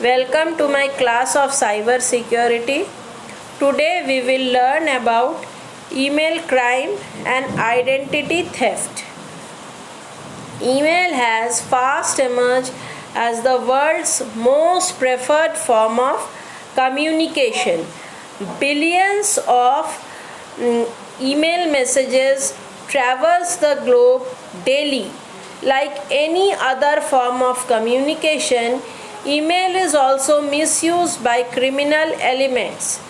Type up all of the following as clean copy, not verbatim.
Welcome to my class of cyber security. Today we will learn about email crime and identity theft. Email has fast emerged as the world's most preferred form of communication. Billions of email messages traverse the globe daily. Like any other form of communication, email is also misused by criminal elements.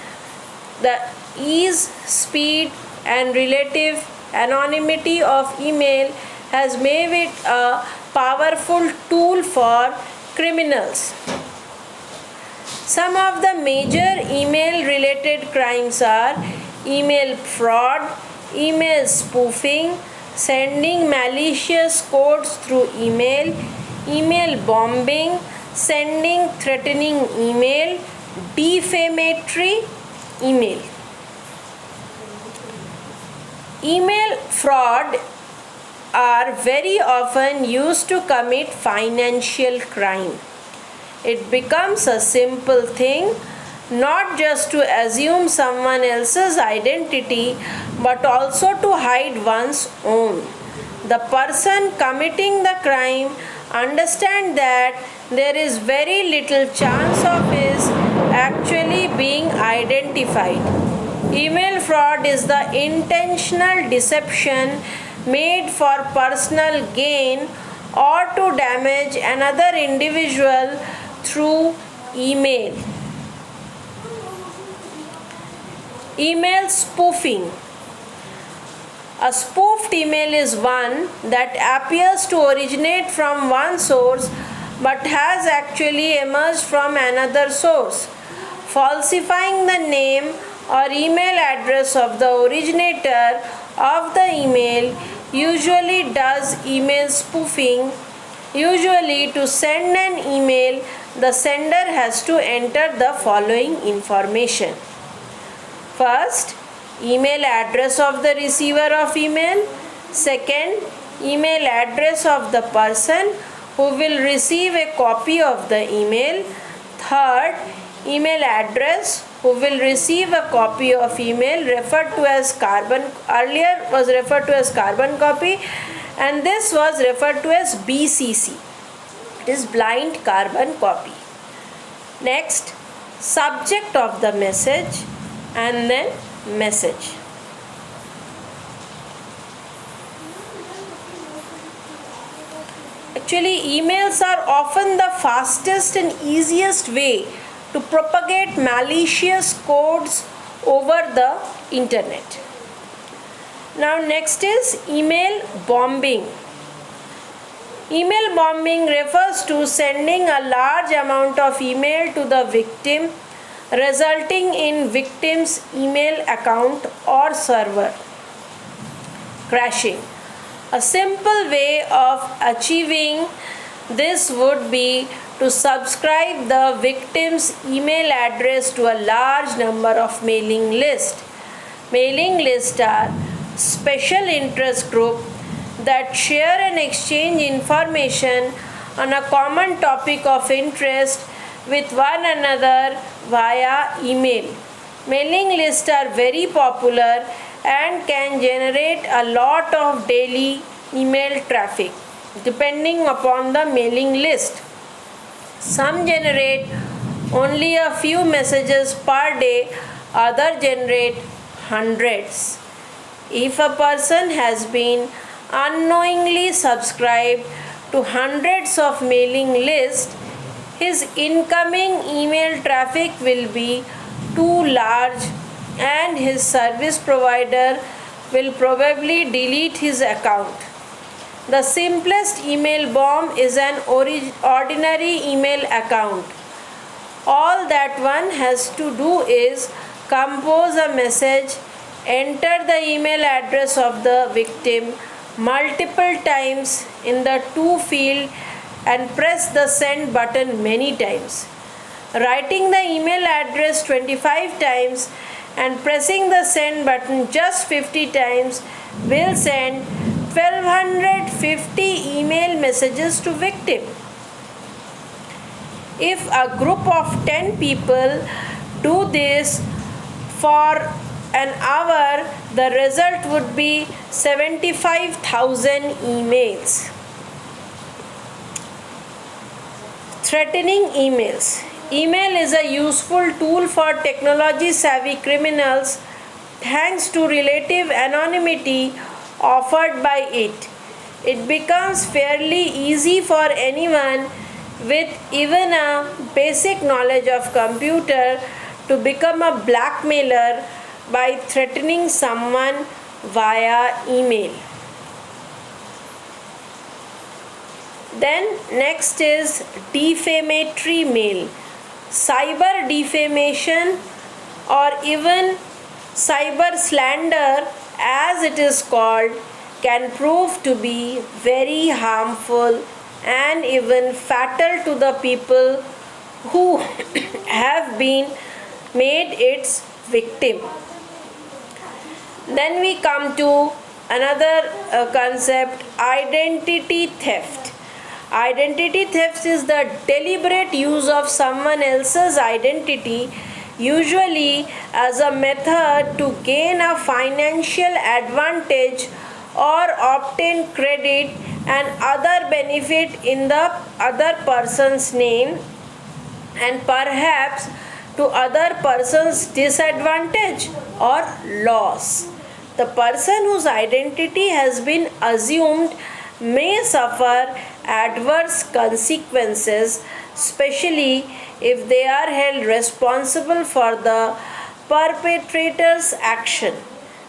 The ease, speed, and relative anonymity of email has made it a powerful tool for criminals. Some of the major email related crimes are email fraud, email spoofing, sending malicious codes through email, email bombing, sending threatening email, defamatory email. Email fraud are very often used to commit financial crime. It becomes a simple thing not just to assume someone else's identity but also to hide one's own. The person committing the crime understands that there is very little chance of his actually being identified. Email fraud is the intentional deception made for personal gain or to damage another individual through email. Email spoofing. A spoofed email is one that appears to originate from one source but has actually emerged from another source. Falsifying the name or email address of the originator of the email usually does email spoofing. Usually, to send an email, the sender has to enter the following information. First, email address of the receiver of email. Second, email address of the person who will receive a copy of the email. Third, email address who will receive a copy of email referred to as carbon copy, and this was referred to as BCC. It is blind carbon copy. Next, subject of the message and then message. Actually, emails are often the fastest and easiest way to propagate malicious codes over the internet. Now next is email bombing. Email bombing refers to sending a large amount of email to the victim, resulting in victim's email account or server crashing. A simple way of achieving this would be to subscribe the victim's email address to a large number of mailing lists. Mailing lists are special interest group that share and exchange information on a common topic of interest with one another via email. Mailing lists are very popular and can generate a lot of daily email traffic depending upon the mailing list. Some generate only a few messages per day, others generate hundreds. If a person has been unknowingly subscribed to hundreds of mailing lists, his incoming email traffic will be too large and his service provider will probably delete his account. The simplest email bomb is an ordinary email account. All that one has to do is compose a message, enter the email address of the victim multiple times in the to field and press the send button many times. Writing the email address 25 times and pressing the send button just 50 times will send 1250 email messages to victim. If a group of 10 people do this for an hour, the result would be 75,000 emails. Threatening emails. Email is a useful tool for technology savvy criminals thanks to relative anonymity offered by it. It becomes fairly easy for anyone with even a basic knowledge of computer to become a blackmailer by threatening someone via email. Then next is defamatory mail. Cyber defamation or even cyber slander as it is called can prove to be very harmful and even fatal to the people who have been made its victim. Then we come to another concept, identity theft. Identity theft is the deliberate use of someone else's identity, usually as a method to gain a financial advantage or obtain credit and other benefit in the other person's name, and perhaps to other person's disadvantage or loss. The person whose identity has been assumed may suffer adverse consequences, especially if they are held responsible for the perpetrator's action.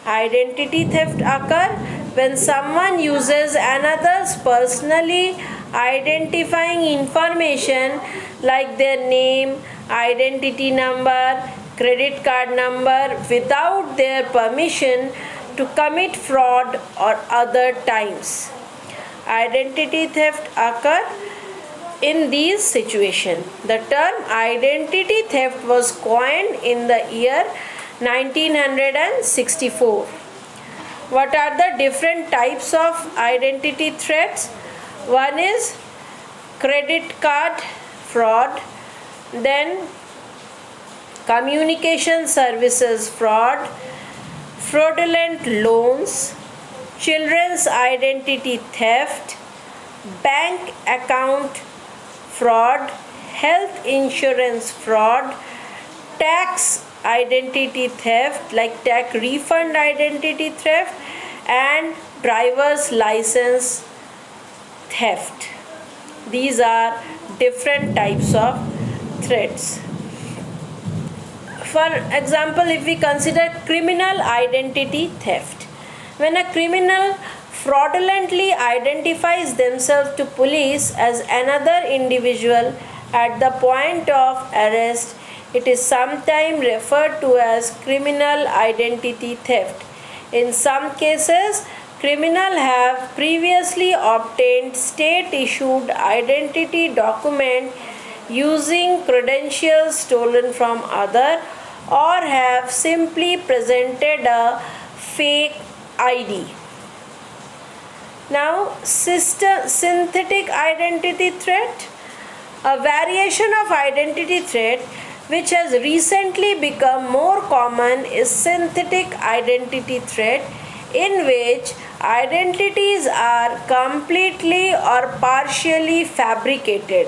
Identity theft occurs when someone uses another's personally identifying information like their name, identity number, credit card number without their permission to commit fraud or other crimes. Identity theft occur in these situations. The term identity theft was coined in the year 1964. What are the different types of identity threats? One is credit card fraud, then communication services fraud, fraudulent loans, children's identity theft, bank account fraud, health insurance fraud, tax identity theft like tax refund identity theft, and driver's license theft. These are different types of threats. For example, if we consider criminal identity theft, when a criminal fraudulently identifies themselves to police as another individual at the point of arrest, it is sometimes referred to as criminal identity theft. In some cases, criminals have previously obtained state-issued identity document using credentials stolen from other, or have simply presented a fake ID. Now, synthetic identity threat, a variation of identity threat which has recently become more common is synthetic identity threat, in which identities are completely or partially fabricated.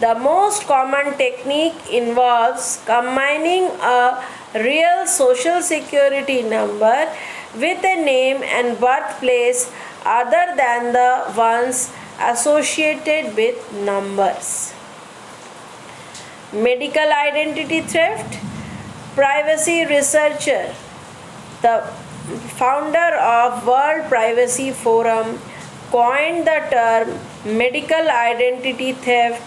The most common technique involves combining a real social security number with a name and birthplace other than the ones associated with numbers. Medical identity theft. Privacy researcher, the founder of World Privacy Forum, coined the term medical identity theft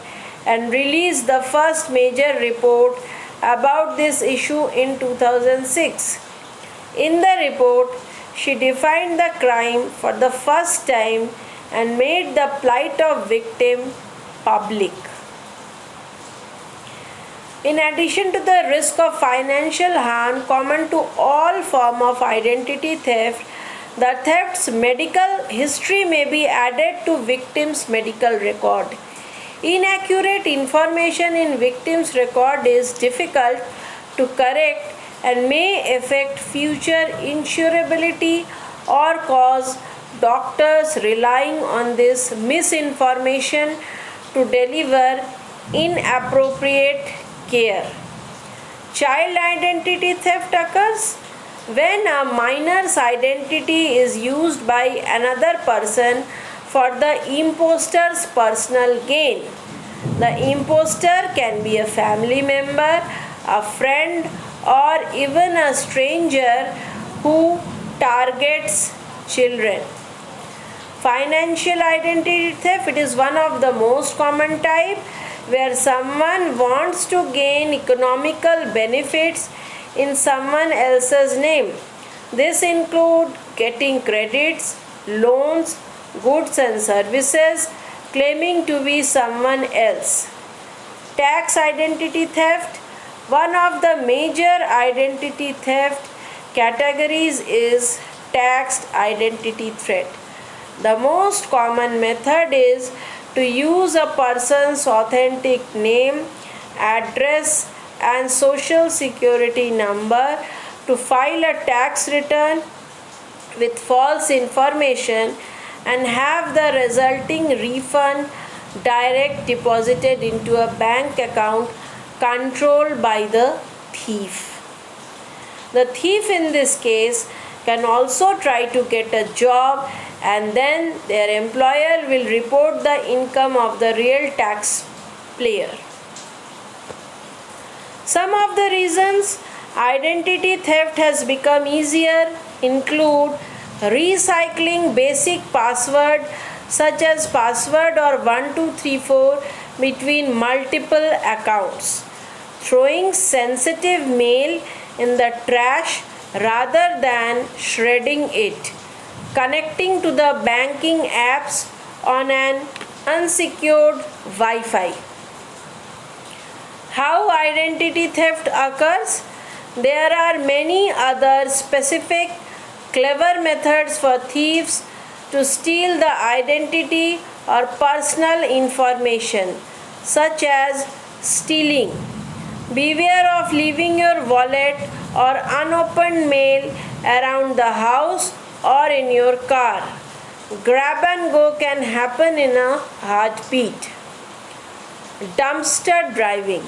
and released the first major report about this issue in 2006. In the report, she defined the crime for the first time and made the plight of victim public. In addition to the risk of financial harm common to all forms of identity theft, the theft's medical history may be added to victim's medical record. Inaccurate information in victim's record is difficult to correct and may affect future insurability or cause doctors relying on this misinformation to deliver inappropriate care. Child identity theft occurs when a minor's identity is used by another person for the imposter's personal gain. The imposter can be a family member, a friend, or even a stranger who targets children. Financial identity theft, it is one of the most common type where someone wants to gain economical benefits in someone else's name. This include getting credits, loans, goods and services, claiming to be someone else. Tax identity theft, one of the major identity theft categories is tax identity theft. The most common method is to use a person's authentic name, address, and social security number to file a tax return with false information and have the resulting refund direct deposited into a bank account controlled by the thief. The thief in this case can also try to get a job and then their employer will report the income of the real taxpayer. Some of the reasons identity theft has become easier include recycling basic password such as password or 1234 between multiple accounts, throwing sensitive mail in the trash rather than shredding it, connecting to the banking apps on an unsecured Wi-Fi. How identity theft occurs? There are many other specific clever methods for thieves to steal the identity or personal information, such as stealing. Beware of leaving your wallet or unopened mail around the house or in your car. Grab and go can happen in a heartbeat. Dumpster driving.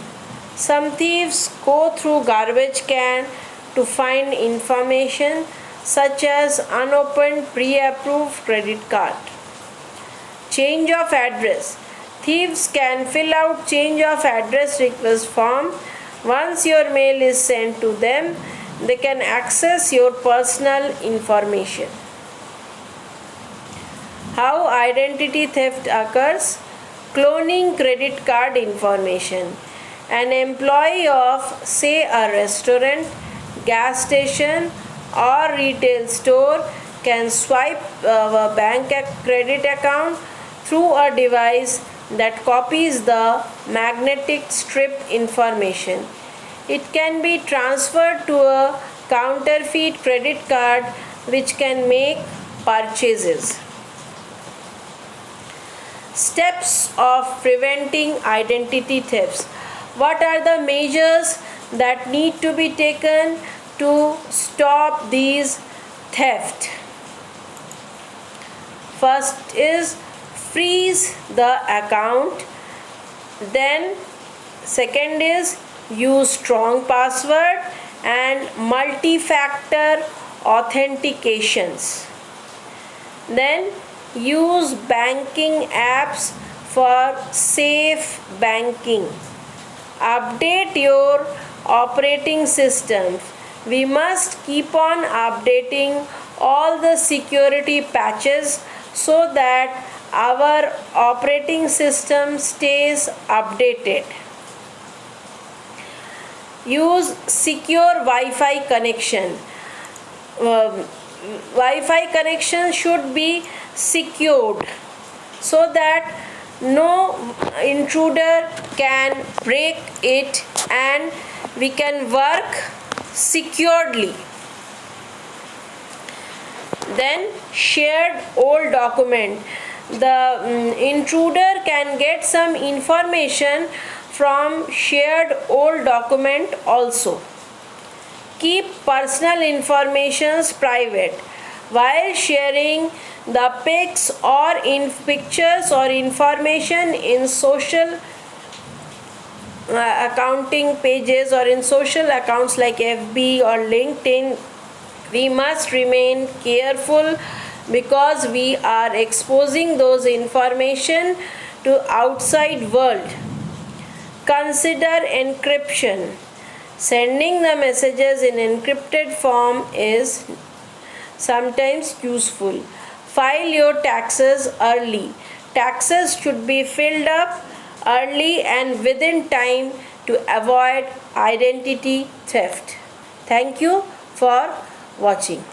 Some thieves go through garbage can to find information such as unopened pre-approved credit card. Change of address. Thieves can fill out change of address request form. Once your mail is sent to them, they can access your personal information. How identity theft occurs? Cloning credit card information. An employee of, say, a restaurant, gas station, or retail store can swipe a bank credit account through a device that copies the magnetic strip information. It can be transferred to a counterfeit credit card which can make purchases. Steps of preventing identity thefts. What are the measures that need to be taken to stop these theft? First is freeze the account. Then second is use strong password and multi-factor authentications. Then use banking apps for safe banking. Update your operating systems. We must keep on updating all the security patches so that our operating system stays updated. Use secure Wi-Fi connection. Wi-Fi connection should be secured so that no intruder can break it and we can work securely. Then shared old document. The intruder can get some information from shared old document also. Keep personal informations private. While sharing the pics or in pictures or information in social accounting pages or in social accounts like FB or LinkedIn, we must remain careful because we are exposing those information to outside world. Consider encryption. Sending the messages in encrypted form is sometimes useful. File your taxes early. Taxes should be filled up early and within time to avoid identity theft. Thank you for watching.